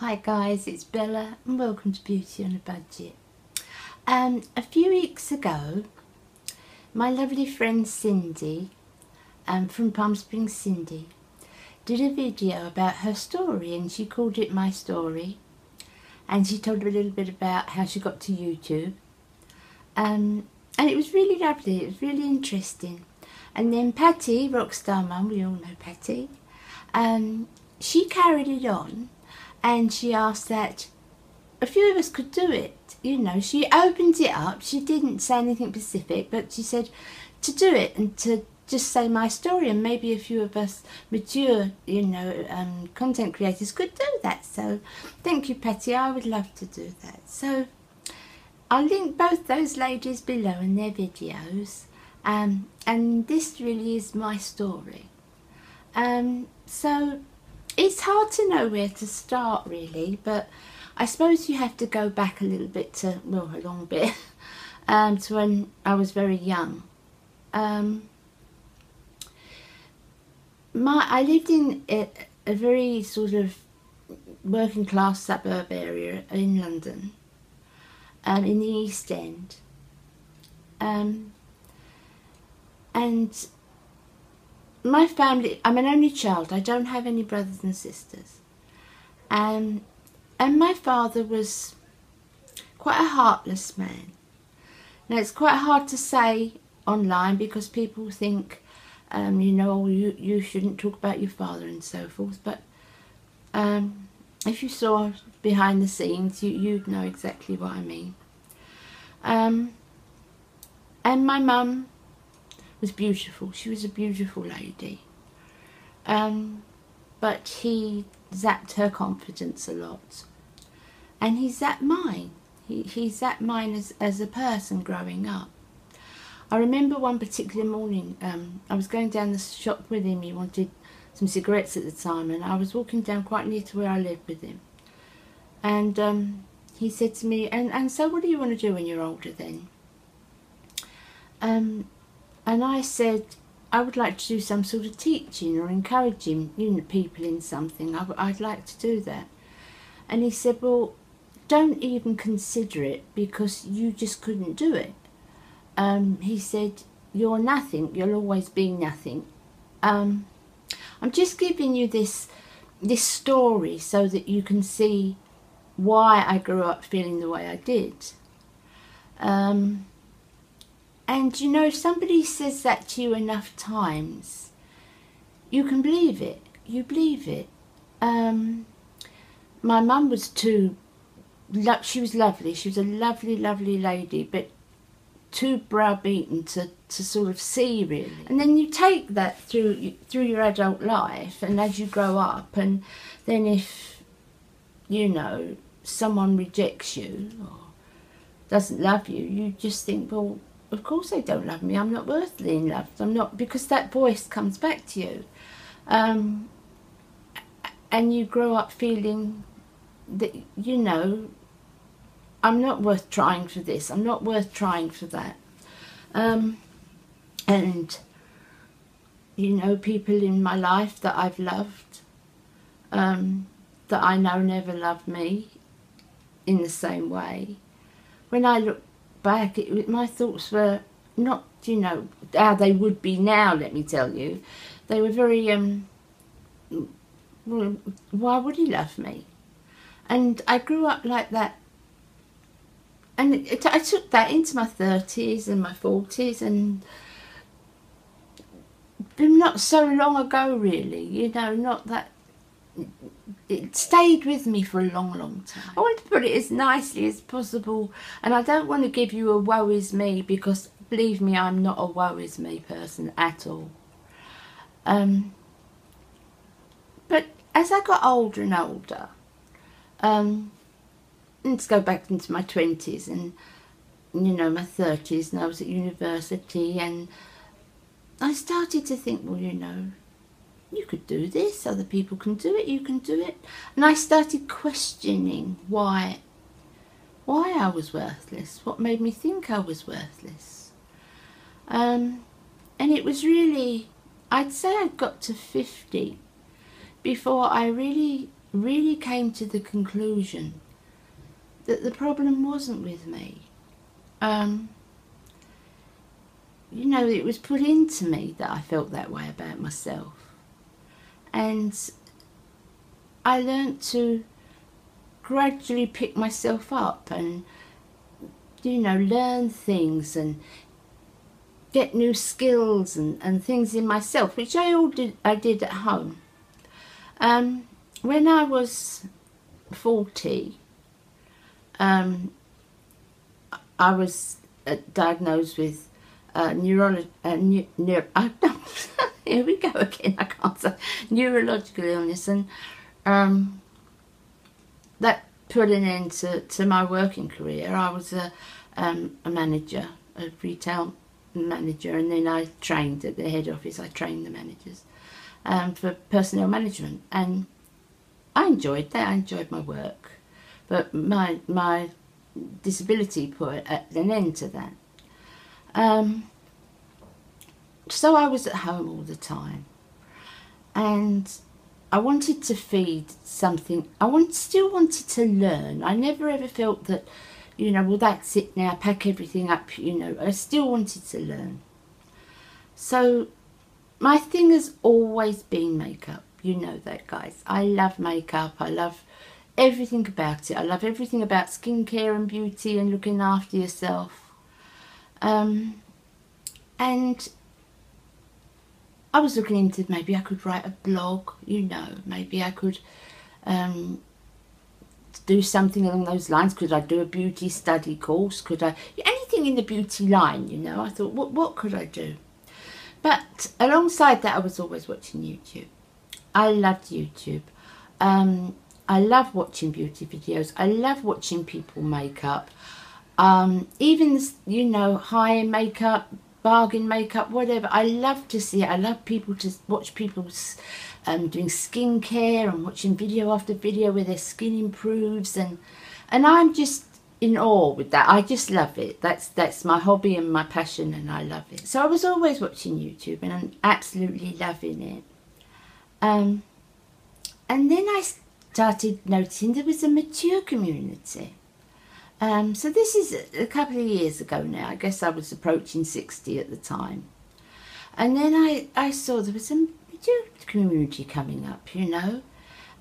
Hi guys, it's Bella and welcome to Beauty on a Budget. A few weeks ago, my lovely friend Cindy, from Palm Springs Cindy, did a video about her story, and she called it My Story, and she told a little bit about how she got to YouTube, and it was really lovely, it was really interesting. And then Patti, Rockstar Mum, we all know Patti, she carried it on, and she asked that a few of us could do it. You know, she opened it up, she didn't say anything specific, but she said to do it and to just say my story, and maybe a few of us mature, you know, content creators could do that. So thank you, Patti, I would love to do that. So I'll link both those ladies below in their videos, and this really is my story. So it's hard to know where to start really, but I suppose you have to go back a little bit to, well, a long bit, to when I was very young. I lived in a very sort of working class suburb area in London, in the East End, and my family, I'm an only child, I don't have any brothers and sisters, and my father was quite a heartless man. Now it's quite hard to say online because people think, you know, you shouldn't talk about your father and so forth, but if you saw behind the scenes, you'd know exactly what I mean. And my mum was beautiful, she was a beautiful lady, but he zapped her confidence a lot, and he zapped mine. He zapped mine as a person growing up. I remember one particular morning, I was going down the shop with him. He wanted some cigarettes at the time, and I was walking down quite near to where I lived with him, and he said to me, and so what do you want to do when you're older then? And I said, I would like to do some sort of teaching or encouraging, you know, people in something. I'd like to do that. And he said, well, don't even consider it because you just couldn't do it. He said, you're nothing, you'll always be nothing. I'm just giving you this story so that you can see why I grew up feeling the way I did. And you know, if somebody says that to you enough times, you can believe it. You believe it. My mum was she was lovely. She was a lovely, lovely lady, but too browbeaten to sort of see really. And then you take that through your adult life, and as you grow up, and then if, you know, someone rejects you or doesn't love you, you just think, well, of course they don't love me, I'm not worth being loved, I'm not, because that voice comes back to you. And you grow up feeling that, you know, I'm not worth trying for this, I'm not worth trying for that. And, you know, people in my life that I've loved, that I know never loved me in the same way. When I look back, my thoughts were not, you know, how they would be now, let me tell you. They were very, well, why would he love me? And I grew up like that. And I took that into my 30s and my 40s, and not so long ago really, you know, not that, it stayed with me for a long, long time. I want to put it as nicely as possible, and I don't want to give you a woe is me, because believe me, I'm not a woe is me person at all. But as I got older and older, let's go back into my 20s and, you know, my 30s, and I was at university, and I started to think, well, you know, you could do this, other people can do it, you can do it. And I started questioning why I was worthless, what made me think I was worthless. And it was really, I'd say I got to 50 before I really really came to the conclusion that the problem wasn't with me. You know, it was put into me that I felt that way about myself. And I learnt to gradually pick myself up and, you know, learn things and get new skills and things in myself, which I did at home. When I was 40, I was diagnosed with here we go again, I can't say, neurological illness, and that put an end to my working career. I was a manager, a retail manager, and then I trained at the head office. I trained the managers for personnel management, and I enjoyed that. I enjoyed my work, but my disability put an end to that. So I was at home all the time, and I wanted to feed something. Still wanted to learn. I never ever felt that, you know, well, that's it now, pack everything up, you know. I still wanted to learn. So my thing has always been makeup. You know that, guys. I love makeup. I love everything about it. I love everything about skincare and beauty and looking after yourself. And I was looking into, maybe I could write a blog, you know, maybe I could do something along those lines. Could I do a beauty study course? Could I, anything in the beauty line, you know? I thought, what could I do? But alongside that, I was always watching YouTube. I loved YouTube. I love watching beauty videos. I love watching people make up. Even, you know, high-end makeup, bargain makeup, whatever. I love to see it. I love people to watch people doing skincare and watching video after video where their skin improves, and I'm just in awe with that. I just love it. That's my hobby and my passion, and I love it. So I was always watching YouTube, and I'm absolutely loving it. And then I started noticing there was a mature community. So this is a couple of years ago now. I guess I was approaching 60 at the time. And then I saw there was a mature community coming up, you know.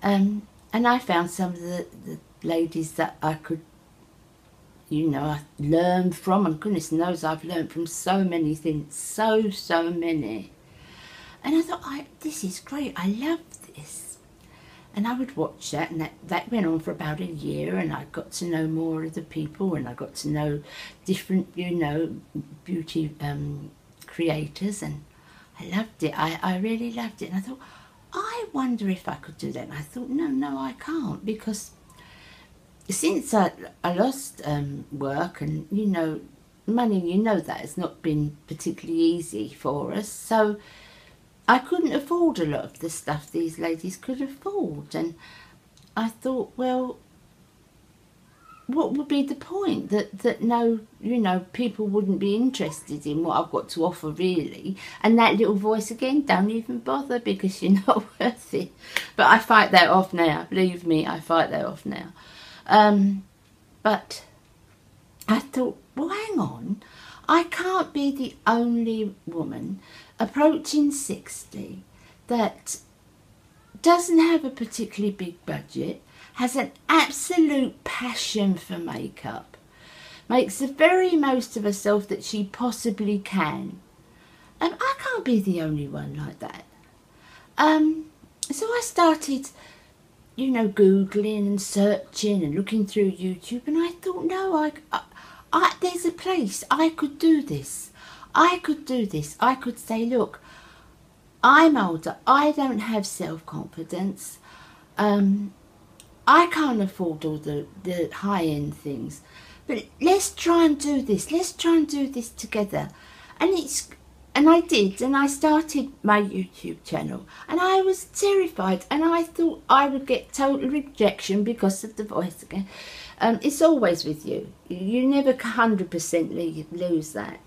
And I found some of the ladies that I could, you know, I learned from. And goodness knows I've learned from so many things, so many. And I thought, this is great. I love this. And I would watch that, and that went on for about a year, and I got to know more of the people, and I got to know different, you know, beauty creators, and I loved it. I really loved it. And I thought, I wonder if I could do that. And I thought, no, I can't, because since I lost work and, you know, money, you know, that has not been particularly easy for us. So I couldn't afford a lot of the stuff these ladies could afford, and I thought, well, what would be the point? That no, you know, people wouldn't be interested in what I've got to offer, really. And that little voice again, don't even bother because you're not worth it. But I fight that off now, believe me, I fight that off now. But I thought, well, hang on, I can't be the only woman approaching 60 that doesn't have a particularly big budget, has an absolute passion for makeup, makes the very most of herself that she possibly can. And I can't be the only one like that. So I started, you know, Googling and searching and looking through YouTube, and I thought, no, there's a place, I could do this. I could do this. I could say, look, I'm older. I don't have self-confidence. I can't afford all the high-end things. But let's try and do this. Let's try and do this together. And I did. And I started my YouTube channel. And I was terrified. And I thought I would get total rejection because of the voice again. It's always with you. You never 100% lose that.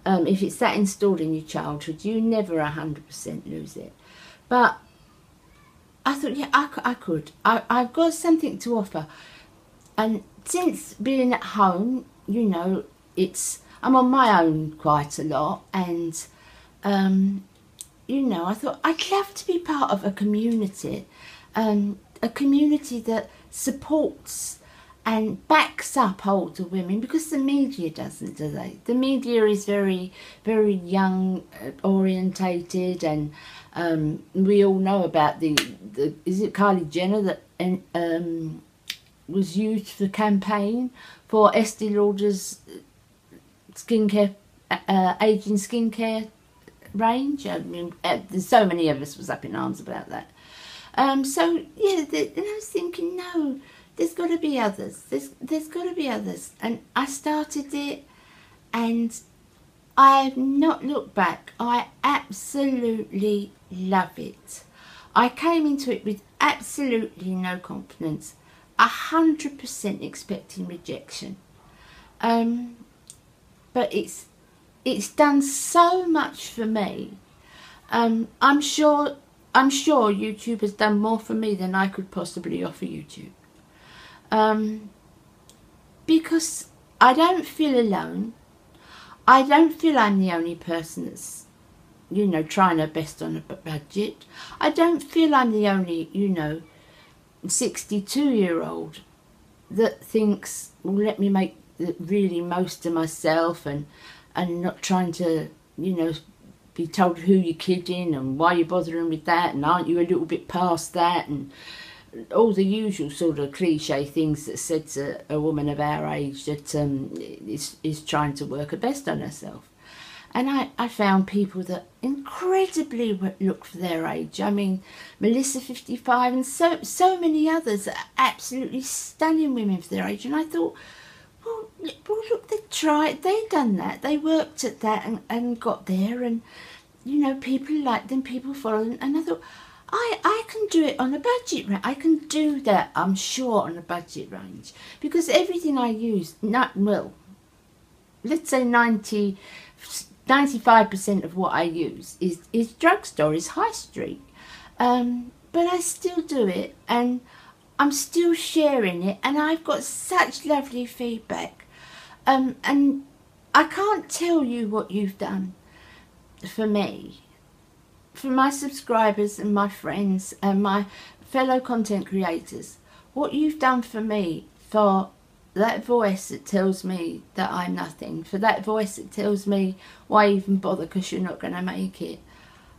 If it's that installed in your childhood, you never 100% lose it. But I thought, yeah, I could. I've got something to offer. And since being at home, you know, I'm on my own quite a lot, and you know, I thought I'd love to be part of a community that supports and backs up older women, because the media doesn't, do they? The media is very, very young orientated, and we all know about the is it Kylie Jenner that was used for campaign for Estee Lauder's skincare, aging skincare range. I mean, there's so many of us was up in arms about that. So yeah, and I was thinking, no, there's got to be others. There's got to be others. And I started it, and I have not looked back. I absolutely love it. I came into it with absolutely no confidence, 100% expecting rejection. But it's done so much for me. I'm sure YouTube has done more for me than I could possibly offer YouTube. Because I don't feel alone. I don't feel I'm the only person that's, you know, trying her best on a budget. I don't feel I'm the only, you know, 62-year-old that thinks, well, let me make the really most of myself, and not trying to, you know, be told who you're kidding and why you're bothering with that, and aren't you a little bit past that, and all the usual sort of cliche things that said to a woman of our age that is trying to work her best on herself. And I found people that incredibly look for their age. I mean, Melissa 55 and so many others that are absolutely stunning women for their age. And I thought, well look, they tried, they done that, they worked at that and got there, and you know, people like them, people follow them. And I thought, I can do it on a budget range. I can do that, I'm sure, on a budget range, because everything I use, well, let's say 95% of what I use is drugstore, is high street. But I still do it, and I'm still sharing it, and I've got such lovely feedback. And I can't tell you what you've done for me, for my subscribers and my friends and my fellow content creators. What you've done for me, for that voice that tells me that I'm nothing, for that voice that tells me why even bother because you're not going to make it.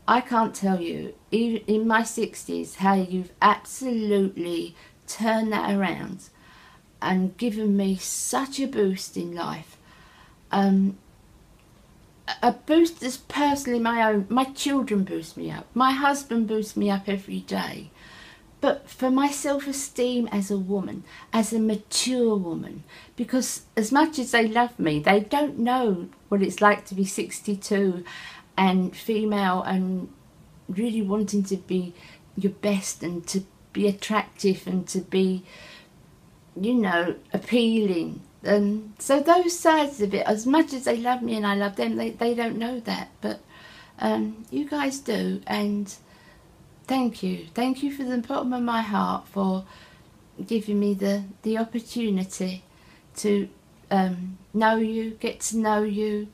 I can't tell you, even in my 60s, how you've absolutely turned that around and given me such a boost in life. A boost that's personally my own. My children boost me up. My husband boosts me up every day. But for my self-esteem as a woman, as a mature woman, because as much as they love me, they don't know what it's like to be 62 and female and really wanting to be your best and to be attractive and to be, you know, appealing. And so those sides of it, as much as they love me and I love them, they don't know that. But you guys do, and thank you. Thank you from the bottom of my heart for giving me the opportunity to know you, get to know you,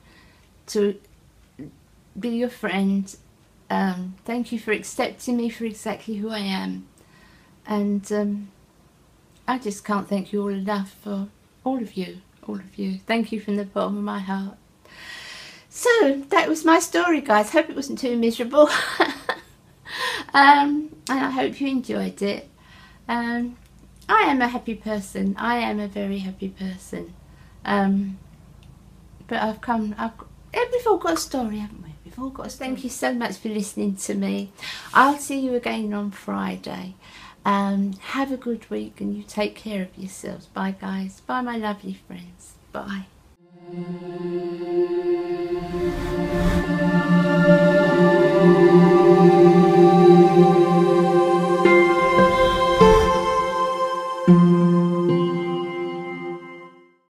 to be your friend. Thank you for accepting me for exactly who I am. And I just can't thank you all enough for all of you. Thank you from the bottom of my heart. So that was my story, guys. Hope it wasn't too miserable. And I hope you enjoyed it. I am a happy person. I am a very happy person. But we've all got a story, haven't we? We've all got a story. Thank you so much for listening to me. I'll see you again on Friday. Have a good week, and you take care of yourselves. Bye, guys. Bye, my lovely friends. Bye.